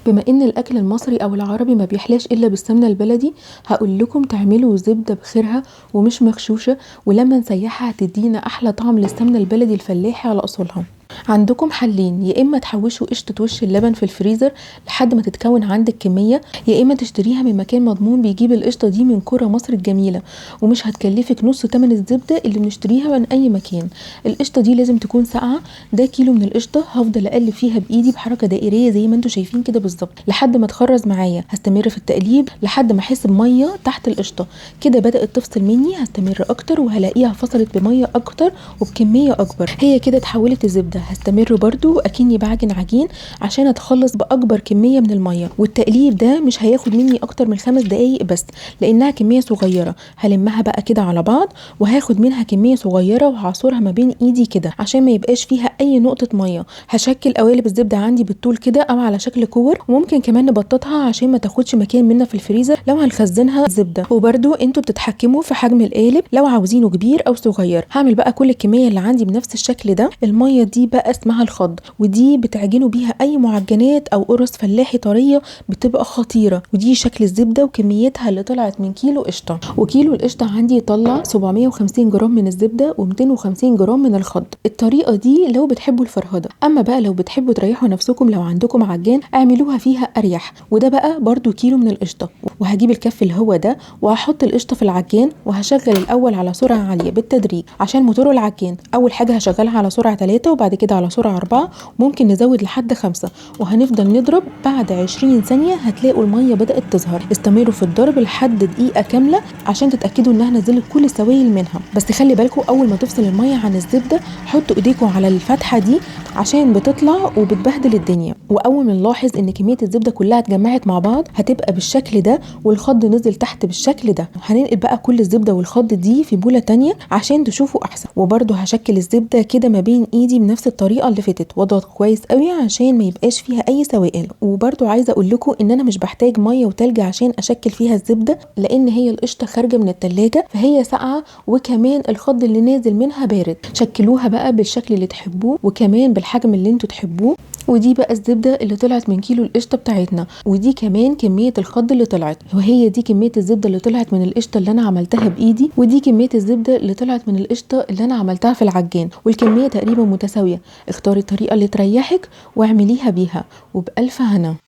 بما ان الاكل المصري او العربي ما بيحلاش الا بالسمنه البلدي، هقول لكم تعملوا زبده بخيرها ومش مغشوشه، ولما نسيحها هتدينا احلى طعم للسمنه البلدي الفلاحي على اصولها. عندكم حلين، يا اما تحوشوا قشطه وش اللبن في الفريزر لحد ما تتكون عندك كميه، يا اما تشتريها من مكان مضمون بيجيب القشطه دي من كرة مصر الجميله ومش هتكلفك نص تمن الزبده اللي بنشتريها من اي مكان. القشطه دي لازم تكون ساقعه. ده كيلو من القشطه هفضل اقلب فيها بايدي بحركه دائريه زي ما انتم شايفين كده بالظبط لحد ما تخرز معايا. هستمر في التقليب لحد ما احس بميه تحت القشطه كده بدات تفصل مني. هستمر اكتر وهلاقيها فصلت بميه اكتر وبكميه اكبر. هي كده اتحولت الزبده. هستمر برضو اكني بعجن عجين عشان اتخلص باكبر كميه من الميه، والتقليب ده مش هياخد مني اكتر من 5 دقايق بس لانها كميه صغيره. هلمها بقى كده على بعض وهاخد منها كميه صغيره وهعصرها ما بين ايدي كده عشان ما يبقاش فيها اي نقطه ميه. هشكل قوالب الزبده عندي بالطول كده او على شكل كور، وممكن كمان نبططها عشان ما تاخدش مكان منا في الفريزر لو هنخزنها زبده. وبرضو انتوا بتتحكموا في حجم القالب لو عاوزينه كبير او صغير. هعمل بقى كل الكميه اللي عندي بنفس الشكل ده. الميه دي بقى اسمها الخض، ودي بتعجنوا بيها اي معجنات او قرص فلاحي طريه بتبقى خطيره. ودي شكل الزبده وكميتها اللي طلعت من كيلو قشطه. وكيلو القشطه عندي يطلع 750 جرام من الزبده و250 جرام من الخض. الطريقه دي لو بتحبوا الفرهده. اما بقى لو بتحبوا تريحوا نفسكم لو عندكم عجان اعملوها فيها اريح. وده بقى برضو كيلو من القشطه. وهجيب الكف اللي هو ده وهحط القشطه في العجان وهشغل الاول على سرعه عاليه بالتدريج عشان موتور العجان. اول حاجه هشغلها على سرعه 3 وبعد كده على سرعه 4، ممكن نزود لحد 5، وهنفضل نضرب. بعد 20 ثانيه هتلاقوا الميه بدات تظهر. استمروا في الضرب لحد دقيقه كامله عشان تتاكدوا انها نزلت كل السوائل منها. بس خلي بالكم اول ما تفصل الميه عن الزبده حطوا ايديكم على الفتحه دي عشان بتطلع وبتبهدل الدنيا. واول ما نلاحظ ان كميه الزبده كلها اتجمعت مع بعض هتبقى بالشكل ده والخض نزل تحت بالشكل ده. هننقل بقى كل الزبده والخض دي في بوله تانية عشان تشوفوا احسن. وبرده هشكل الزبده كده ما بين ايدي بنفس الطريقه اللي فاتت واضغط كويس قوي عشان ما يبقاش فيها اي سوائل. وبرده عايزه اقول لكم ان انا مش بحتاج ميه وتلج عشان اشكل فيها الزبده، لان هي القشطه خارجه من التلاجة فهي ساقعه وكمان الخض اللي نازل منها بارد. شكلوها بقى بالشكل اللي تحبوه وكمان بالحجم اللي انتوا تحبوه. ودي بقى الزبده اللي طلعت من كيلو القشطه بتاعتنا، ودي كمان كميه الخض اللي طلعت، وهي دي كميه الزبده اللي طلعت من القشطه اللي انا عملتها بايدي، ودي كميه الزبده اللي طلعت من القشطه اللي انا عملتها في العجان، والكميه تقريبا متساويه. اختاري الطريقه اللي تريحك واعمليها بيها وبألف هنا.